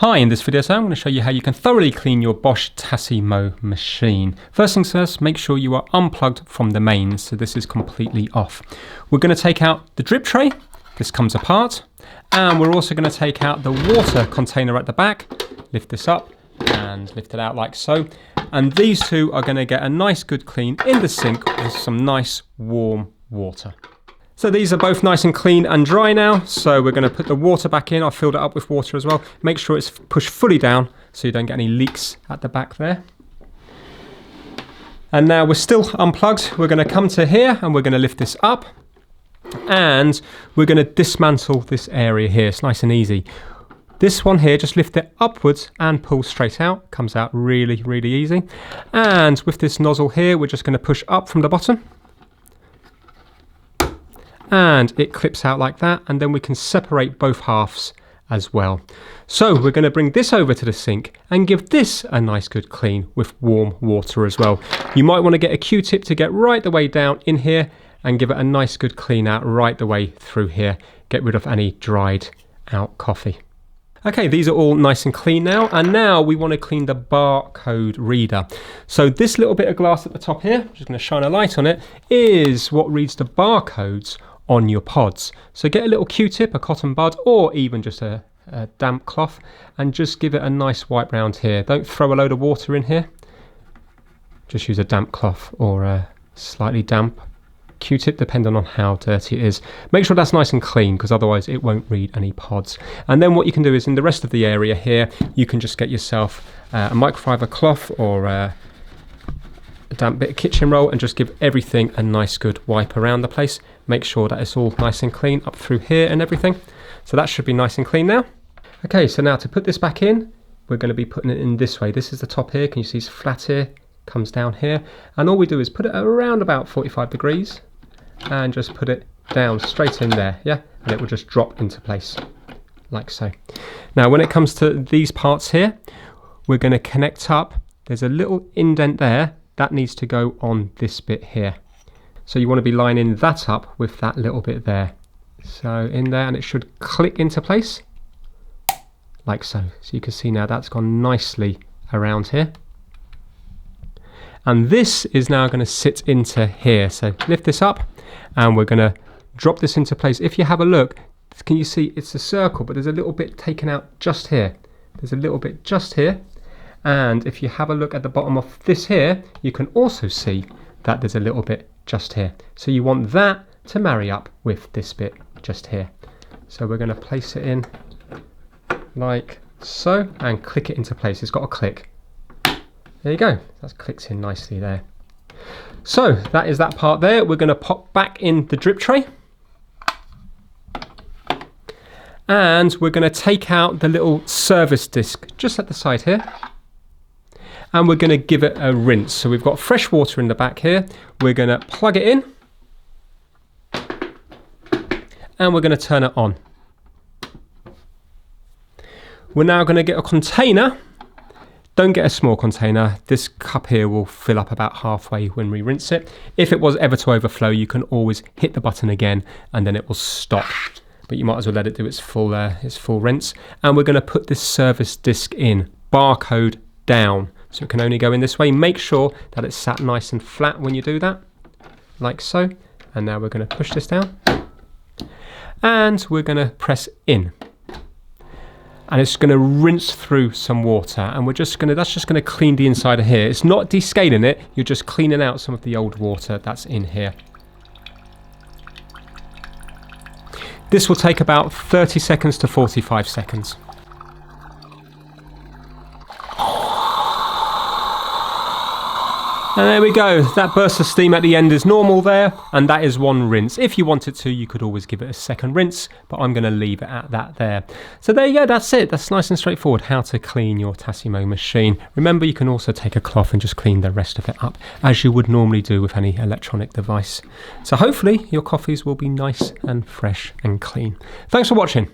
Hi, in this video I'm going to show you how you can thoroughly clean your Bosch Tassimo machine. First things first, make sure you are unplugged from the mains, so this is completely off. We're going to take out the drip tray, this comes apart, and we're also going to take out the water container at the back, lift this up and lift it out like so, and these two are going to get a nice good clean in the sink with some nice warm water. So these are both nice and clean and dry now, so we're going to put the water back in. I've filled it up with water as well. Make sure it's pushed fully down so you don't get any leaks at the back there. And now we're still unplugged. We're going to come to here and we're going to lift this up and we're going to dismantle this area here. It's nice and easy. This one here, just lift it upwards and pull straight out. Comes out really, really easy. And with this nozzle here, we're just going to push up from the bottom. And it clips out like that, and then we can separate both halves as well. So we're going to bring this over to the sink and give this a nice good clean with warm water as well. You might want to get a Q-tip to get right the way down in here and give it a nice good clean out right the way through here. Get rid of any dried out coffee. Okay, these are all nice and clean now, and now we want to clean the barcode reader. So this little bit of glass at the top here, I'm just going to shine a light on it, is what reads the barcodes on your pods. So get a little Q-tip, a cotton bud, or even just a damp cloth, and just give it a nice wipe round here. Don't throw a load of water in here. Just use a damp cloth or a slightly damp Q-tip, depending on how dirty it is. Make sure that's nice and clean, because otherwise it won't read any pods. And then what you can do is in the rest of the area here, you can just get yourself a microfiber cloth or a damp bit of kitchen roll and just give everything a nice good wipe around the place. Make sure that it's all nice and clean up through here and everything. So that should be nice and clean now. Okay, so now to put this back in, we're going to be putting it in this way. This is the top here. Can you see it's flat here? Comes down here. And all we do is put it around about 45 degrees and just put it down straight in there. Yeah, and it will just drop into place like so. Now when it comes to these parts here, we're going to connect up. There's a little indent there. That needs to go on this bit here. So you want to be lining that up with that little bit there. So in there, and it should click into place like so. So you can see now that's gone nicely around here. And this is now going to sit into here. So lift this up and we're going to drop this into place. If you have a look, can you see it's a circle, but there's a little bit taken out just here. There's a little bit just here. And if you have a look at the bottom of this here, you can also see that there's a little bit just here. So you want that to marry up with this bit just here. So we're going to place it in like so and click it into place. It's got a click. There you go. That clicks in nicely there. So that is that part there. We're going to pop back in the drip tray. And we're going to take out the little service disc just at the side here. And we're going to give it a rinse. So we've got fresh water in the back here. We're going to plug it in. And we're going to turn it on. We're now going to get a container. Don't get a small container. This cup here will fill up about halfway when we rinse it. If it was ever to overflow, you can always hit the button again and then it will stop. But you might as well let it do its full rinse. And we're going to put this service disc in, barcode down. So it can only go in this way. Make sure that it's sat nice and flat when you do that, like so. And now we're going to push this down. And we're going to press in. And it's going to rinse through some water. And that's just going to clean the inside of here. It's not descaling it, you're just cleaning out some of the old water that's in here. This will take about 30 seconds to 45 seconds. And there we go, that burst of steam at the end is normal there, and that is one rinse. If you wanted to, you could always give it a second rinse, but I'm going to leave it at that there. So there you go, that's it. That's nice and straightforward, how to clean your Tassimo machine. Remember, you can also take a cloth and just clean the rest of it up, as you would normally do with any electronic device. So hopefully your coffees will be nice and fresh and clean. Thanks for watching.